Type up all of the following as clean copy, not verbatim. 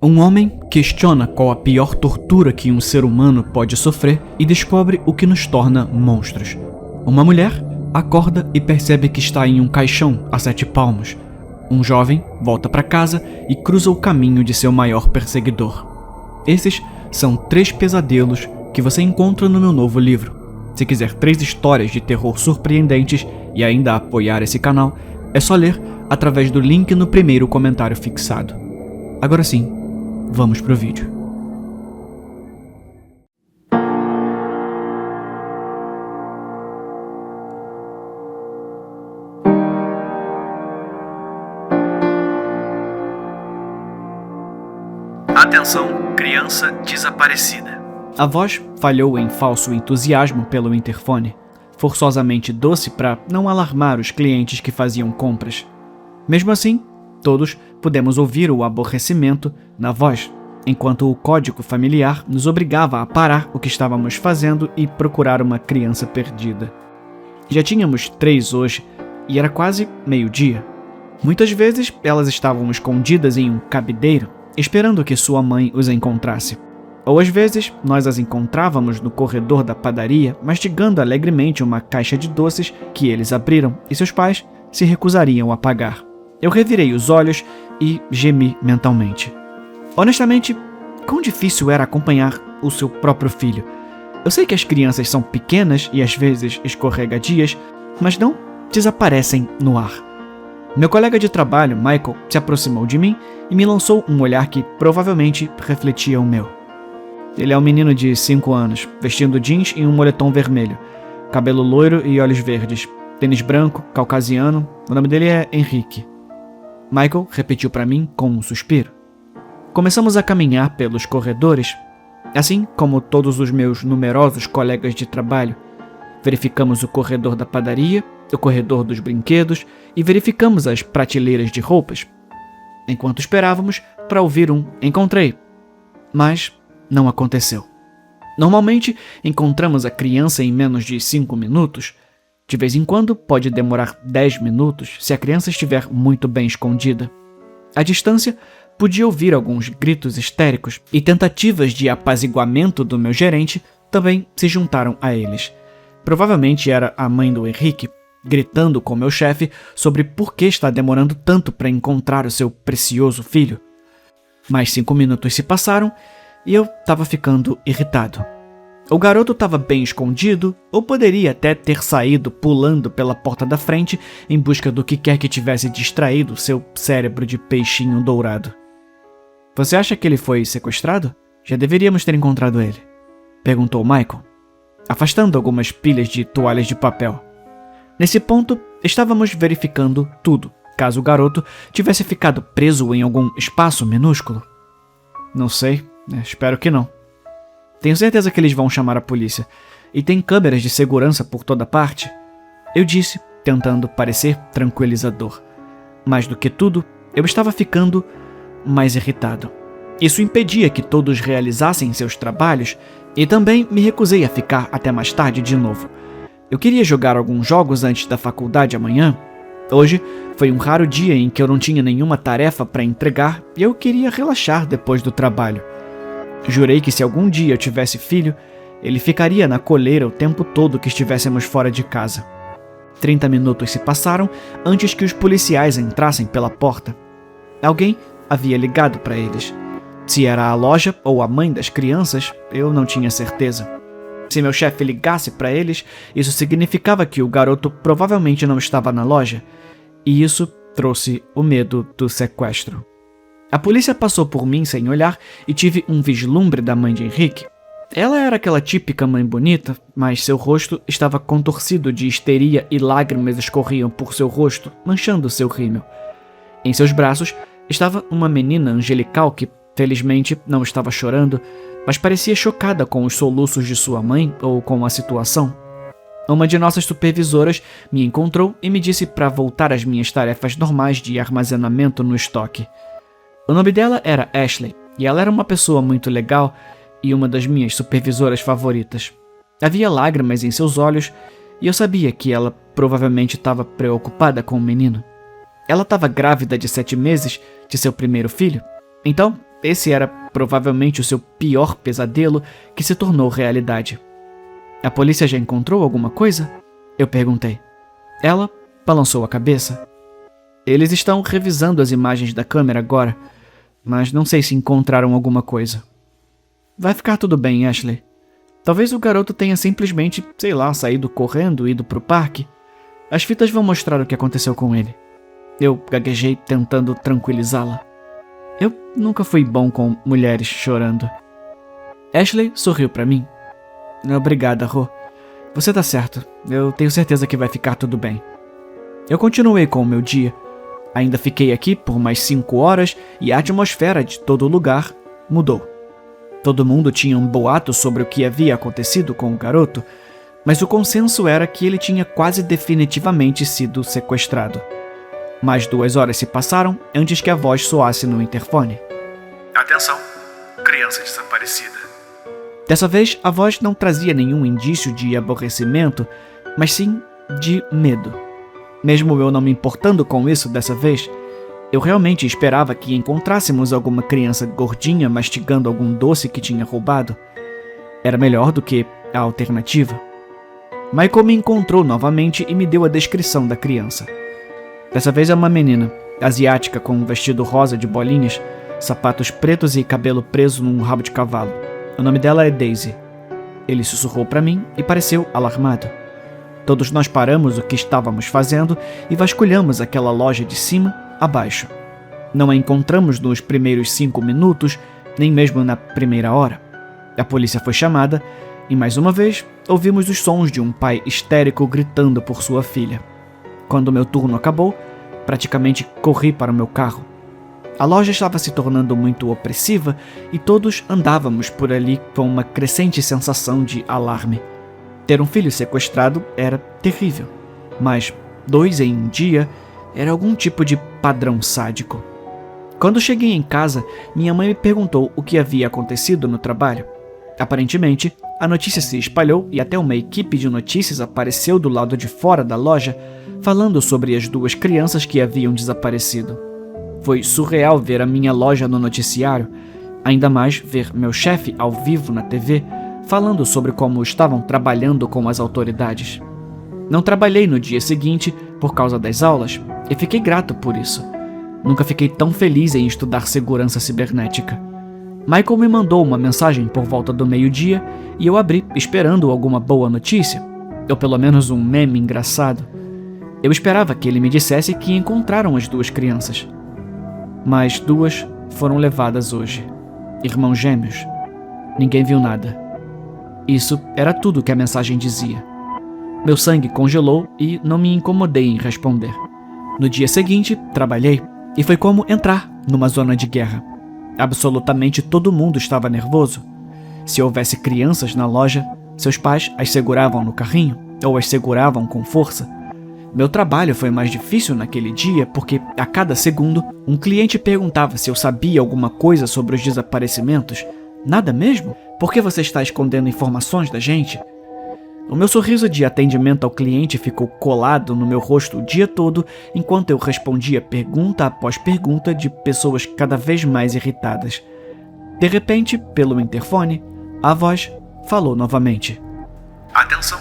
Um homem questiona qual a pior tortura que um ser humano pode sofrer e descobre o que nos torna monstros. Uma mulher acorda e percebe que está em um caixão a 7 palmos. Um jovem volta para casa e cruza o caminho de seu maior perseguidor. Esses são 3 pesadelos que você encontra no meu novo livro. Se quiser 3 histórias de terror surpreendentes e ainda apoiar esse canal, é só ler através do link no primeiro comentário fixado. Agora sim, vamos pro vídeo. Atenção, criança desaparecida. A voz falhou em falso entusiasmo pelo interfone, forçosamente doce para não alarmar os clientes que faziam compras. Mesmo assim, todos pudemos ouvir o aborrecimento na voz, enquanto o código familiar nos obrigava a parar o que estávamos fazendo e procurar uma criança perdida. Já tínhamos 3 hoje e era quase meio-dia. Muitas vezes elas estavam escondidas em um cabideiro, esperando que sua mãe os encontrasse. Ou às vezes nós as encontrávamos no corredor da padaria, mastigando alegremente uma caixa de doces que eles abriram e seus pais se recusariam a pagar. Eu revirei os olhos e gemi mentalmente. Honestamente, quão difícil era acompanhar o seu próprio filho. Eu sei que as crianças são pequenas e às vezes escorregadias, mas não desaparecem no ar. Meu colega de trabalho, Michael, se aproximou de mim e me lançou um olhar que provavelmente refletia o meu. Ele é um menino de 5 anos, vestindo jeans e um moletom vermelho, cabelo loiro e olhos verdes, tênis branco, caucasiano, o nome dele é Henrique. Michael repetiu para mim com um suspiro. Começamos a caminhar pelos corredores, assim como todos os meus numerosos colegas de trabalho. Verificamos o corredor da padaria, o corredor dos brinquedos e verificamos as prateleiras de roupas. Enquanto esperávamos para ouvir um "encontrei", mas não aconteceu. Normalmente encontramos a criança em menos de 5 minutos. De vez em quando pode demorar 10 minutos se a criança estiver muito bem escondida. À distância, podia ouvir alguns gritos histéricos e tentativas de apaziguamento do meu gerente também se juntaram a eles. Provavelmente era a mãe do Henrique, gritando com meu chefe sobre por que está demorando tanto para encontrar o seu precioso filho. Mais 5 minutos se passaram e eu estava ficando irritado. O garoto estava bem escondido, ou poderia até ter saído pulando pela porta da frente em busca do que quer que tivesse distraído seu cérebro de peixinho dourado. Você acha que ele foi sequestrado? Já deveríamos ter encontrado ele, perguntou Michael, afastando algumas pilhas de toalhas de papel. Nesse ponto, estávamos verificando tudo, caso o garoto tivesse ficado preso em algum espaço minúsculo. Não sei, espero que não. Tenho certeza que eles vão chamar a polícia. E tem câmeras de segurança por toda parte. Eu disse, tentando parecer tranquilizador. Mais do que tudo, eu estava ficando mais irritado. Isso impedia que todos realizassem seus trabalhos e também me recusei a ficar até mais tarde de novo. Eu queria jogar alguns jogos antes da faculdade amanhã. Hoje foi um raro dia em que eu não tinha nenhuma tarefa para entregar e eu queria relaxar depois do trabalho. Jurei que se algum dia eu tivesse filho, ele ficaria na coleira o tempo todo que estivéssemos fora de casa. 30 minutos se passaram antes que os policiais entrassem pela porta. Alguém havia ligado para eles. Se era a loja ou a mãe das crianças, eu não tinha certeza. Se meu chefe ligasse para eles, isso significava que o garoto provavelmente não estava na loja, e isso trouxe o medo do sequestro. A polícia passou por mim sem olhar e tive um vislumbre da mãe de Henrique. Ela era aquela típica mãe bonita, mas seu rosto estava contorcido de histeria e lágrimas escorriam por seu rosto, manchando seu rímel. Em seus braços estava uma menina angelical que, felizmente, não estava chorando, mas parecia chocada com os soluços de sua mãe ou com a situação. Uma de nossas supervisoras me encontrou e me disse para voltar às minhas tarefas normais de armazenamento no estoque. O nome dela era Ashley, e ela era uma pessoa muito legal e uma das minhas supervisoras favoritas. Havia lágrimas em seus olhos e eu sabia que ela provavelmente estava preocupada com o menino. Ela estava grávida de 7 meses de seu primeiro filho, então esse era provavelmente o seu pior pesadelo que se tornou realidade. A polícia já encontrou alguma coisa? Eu perguntei. Ela balançou a cabeça. Eles estão revisando as imagens da câmera agora, mas não sei se encontraram alguma coisa. Vai ficar tudo bem, Ashley. Talvez o garoto tenha simplesmente, saído correndo e ido pro parque. As fitas vão mostrar o que aconteceu com ele. Eu gaguejei tentando tranquilizá-la. Eu nunca fui bom com mulheres chorando. Ashley sorriu pra mim. Obrigada, Ro. Você tá certo. Eu tenho certeza que vai ficar tudo bem. Eu continuei com o meu dia. Ainda fiquei aqui por mais 5 horas e a atmosfera de todo o lugar mudou. Todo mundo tinha um boato sobre o que havia acontecido com o garoto, mas o consenso era que ele tinha quase definitivamente sido sequestrado. Mais 2 horas se passaram antes que a voz soasse no interfone. Atenção, criança desaparecida. Dessa vez, a voz não trazia nenhum indício de aborrecimento, mas sim de medo. Mesmo eu não me importando com isso dessa vez, eu realmente esperava que encontrássemos alguma criança gordinha mastigando algum doce que tinha roubado. Era melhor do que a alternativa. Michael me encontrou novamente e me deu a descrição da criança. Dessa vez é uma menina, asiática com um vestido rosa de bolinhas, sapatos pretos e cabelo preso num rabo de cavalo. O nome dela é Daisy. Ele sussurrou para mim e pareceu alarmado. Todos nós paramos o que estávamos fazendo e vasculhamos aquela loja de cima a baixo. Não a encontramos nos primeiros 5 minutos, nem mesmo na primeira hora. A polícia foi chamada e, mais uma vez, ouvimos os sons de um pai histérico gritando por sua filha. Quando meu turno acabou, praticamente corri para o meu carro. A loja estava se tornando muito opressiva e todos andávamos por ali com uma crescente sensação de alarme. Ter um filho sequestrado era terrível, mas 2 em um dia era algum tipo de padrão sádico. Quando cheguei em casa, minha mãe me perguntou o que havia acontecido no trabalho. Aparentemente, a notícia se espalhou e até uma equipe de notícias apareceu do lado de fora da loja, falando sobre as 2 crianças que haviam desaparecido. Foi surreal ver a minha loja no noticiário, ainda mais ver meu chefe ao vivo na TV, falando sobre como estavam trabalhando com as autoridades. Não trabalhei no dia seguinte por causa das aulas e fiquei grato por isso. Nunca fiquei tão feliz em estudar segurança cibernética. Michael me mandou uma mensagem por volta do meio-dia e eu abri esperando alguma boa notícia, ou pelo menos um meme engraçado. Eu esperava que ele me dissesse que encontraram as 2 crianças. Mas 2 foram levadas hoje. Irmãos gêmeos. Ninguém viu nada. Isso era tudo que a mensagem dizia. Meu sangue congelou e não me incomodei em responder. No dia seguinte, trabalhei e foi como entrar numa zona de guerra. Absolutamente todo mundo estava nervoso. Se houvesse crianças na loja, seus pais as seguravam no carrinho ou as seguravam com força. Meu trabalho foi mais difícil naquele dia porque, a cada segundo, um cliente perguntava se eu sabia alguma coisa sobre os desaparecimentos. Nada mesmo? Por que você está escondendo informações da gente? O meu sorriso de atendimento ao cliente ficou colado no meu rosto o dia todo, enquanto eu respondia pergunta após pergunta de pessoas cada vez mais irritadas. De repente, pelo interfone, a voz falou novamente. Atenção,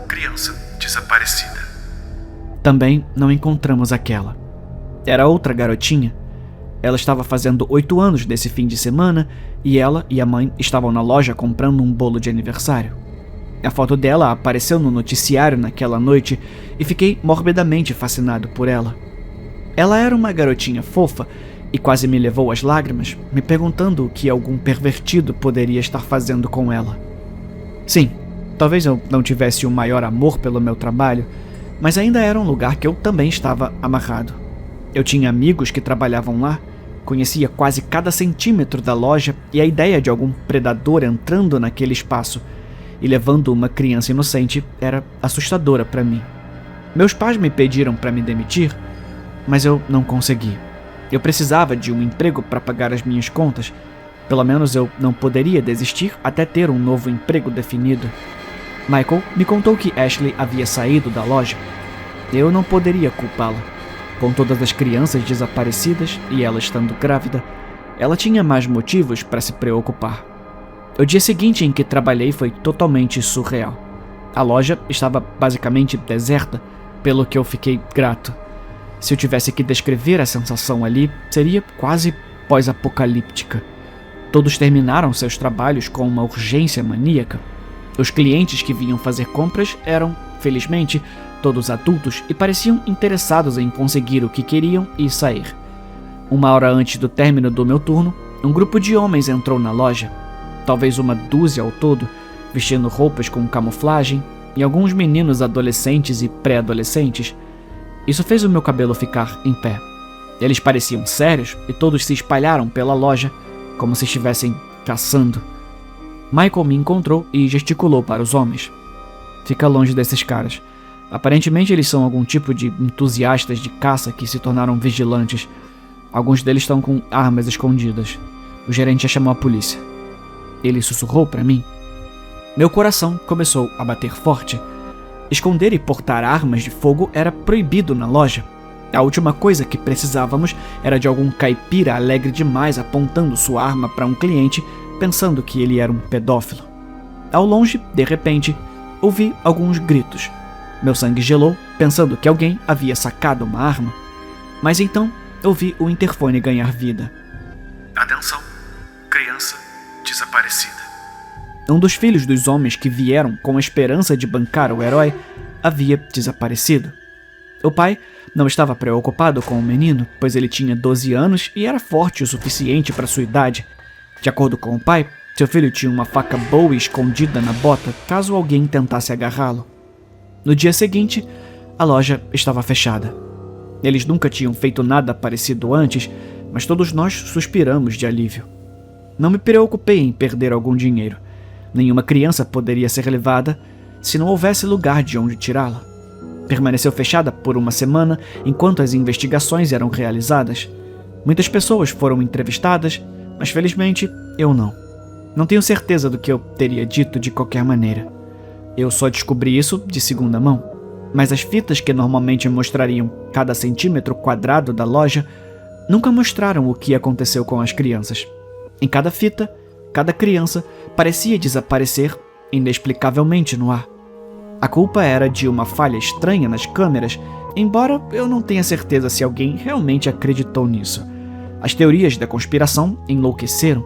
criança desaparecida. Também não encontramos aquela. Era outra garotinha. Ela estava fazendo 8 anos desse fim de semana e ela e a mãe estavam na loja comprando um bolo de aniversário. A foto dela apareceu no noticiário naquela noite e fiquei morbidamente fascinado por ela. Ela era uma garotinha fofa e quase me levou às lágrimas, me perguntando o que algum pervertido poderia estar fazendo com ela. Sim, talvez eu não tivesse o maior amor pelo meu trabalho, mas ainda era um lugar que eu também estava amarrado. Eu tinha amigos que trabalhavam lá, conhecia quase cada centímetro da loja e a ideia de algum predador entrando naquele espaço e levando uma criança inocente era assustadora para mim. Meus pais me pediram para me demitir, mas eu não consegui. Eu precisava de um emprego para pagar as minhas contas. Pelo menos eu não poderia desistir até ter um novo emprego definido. Michael me contou que Ashley havia saído da loja. Eu não poderia culpá-la. Com todas as crianças desaparecidas e ela estando grávida, ela tinha mais motivos para se preocupar. O dia seguinte em que trabalhei foi totalmente surreal. A loja estava basicamente deserta, pelo que eu fiquei grato. Se eu tivesse que descrever a sensação ali, seria quase pós-apocalíptica. Todos terminaram seus trabalhos com uma urgência maníaca. Os clientes que vinham fazer compras eram, felizmente, todos adultos e pareciam interessados em conseguir o que queriam e sair. 1 hora antes do término do meu turno, um grupo de homens entrou na loja, talvez uma dúzia ao todo, vestindo roupas com camuflagem, e alguns meninos adolescentes e pré-adolescentes. Isso fez o meu cabelo ficar em pé. Eles pareciam sérios e todos se espalharam pela loja, como se estivessem caçando. Michael me encontrou e gesticulou para os homens. Fica longe desses caras. Aparentemente eles são algum tipo de entusiastas de caça que se tornaram vigilantes. Alguns deles estão com armas escondidas. O gerente já chamou a polícia. Ele sussurrou para mim. Meu coração começou a bater forte. Esconder e portar armas de fogo era proibido na loja. A última coisa que precisávamos era de algum caipira alegre demais apontando sua arma para um cliente, pensando que ele era um pedófilo. Ao longe, de repente, ouvi alguns gritos. Meu sangue gelou, pensando que alguém havia sacado uma arma. Mas então, ouvi o interfone ganhar vida. Atenção, criança desaparecida. Um dos filhos dos homens que vieram com a esperança de bancar o herói havia desaparecido. O pai não estava preocupado com o menino, pois ele tinha 12 anos e era forte o suficiente para sua idade. De acordo com o pai, seu filho tinha uma faca Bowie escondida na bota caso alguém tentasse agarrá-lo. No dia seguinte, a loja estava fechada. Eles nunca tinham feito nada parecido antes, mas todos nós suspiramos de alívio. Não me preocupei em perder algum dinheiro. Nenhuma criança poderia ser levada se não houvesse lugar de onde tirá-la. Permaneceu fechada por 1 semana enquanto as investigações eram realizadas. Muitas pessoas foram entrevistadas, mas felizmente eu não. Não tenho certeza do que eu teria dito de qualquer maneira. Eu só descobri isso de segunda mão, mas as fitas que normalmente mostrariam cada centímetro quadrado da loja nunca mostraram o que aconteceu com as crianças. Em cada fita, cada criança parecia desaparecer inexplicavelmente no ar. A culpa era de uma falha estranha nas câmeras, embora eu não tenha certeza se alguém realmente acreditou nisso. As teorias da conspiração enlouqueceram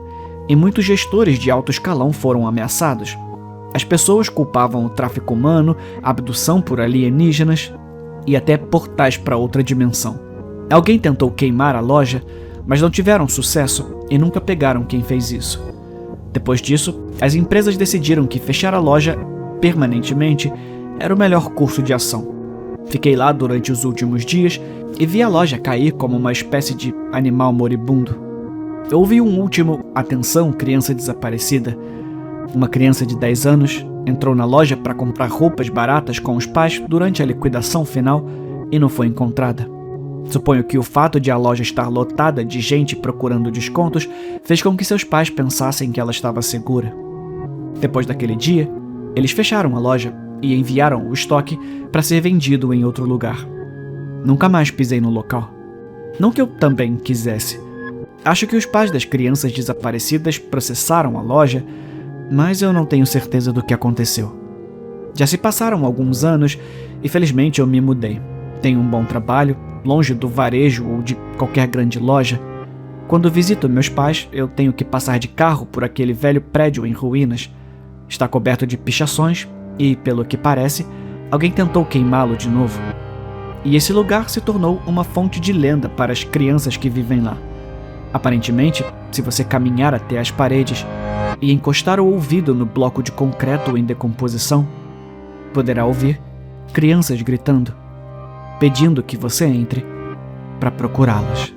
e muitos gestores de alto escalão foram ameaçados. As pessoas culpavam o tráfico humano, a abdução por alienígenas e até portais para outra dimensão. Alguém tentou queimar a loja, mas não tiveram sucesso e nunca pegaram quem fez isso. Depois disso, as empresas decidiram que fechar a loja permanentemente era o melhor curso de ação. Fiquei lá durante os últimos dias e vi a loja cair como uma espécie de animal moribundo. Eu ouvi um último "atenção, criança desaparecida". Uma criança de 10 anos entrou na loja para comprar roupas baratas com os pais durante a liquidação final e não foi encontrada. Suponho que o fato de a loja estar lotada de gente procurando descontos fez com que seus pais pensassem que ela estava segura. Depois daquele dia, eles fecharam a loja e enviaram o estoque para ser vendido em outro lugar. Nunca mais pisei no local. Não que eu também quisesse. Acho que os pais das crianças desaparecidas processaram a loja, mas eu não tenho certeza do que aconteceu. Já se passaram alguns anos e felizmente eu me mudei. Tenho um bom trabalho, longe do varejo ou de qualquer grande loja. Quando visito meus pais, eu tenho que passar de carro por aquele velho prédio em ruínas. Está coberto de pichações e, pelo que parece, alguém tentou queimá-lo de novo. E esse lugar se tornou uma fonte de lenda para as crianças que vivem lá. Aparentemente, se você caminhar até as paredes e encostar o ouvido no bloco de concreto em decomposição, poderá ouvir crianças gritando, pedindo que você entre para procurá-las.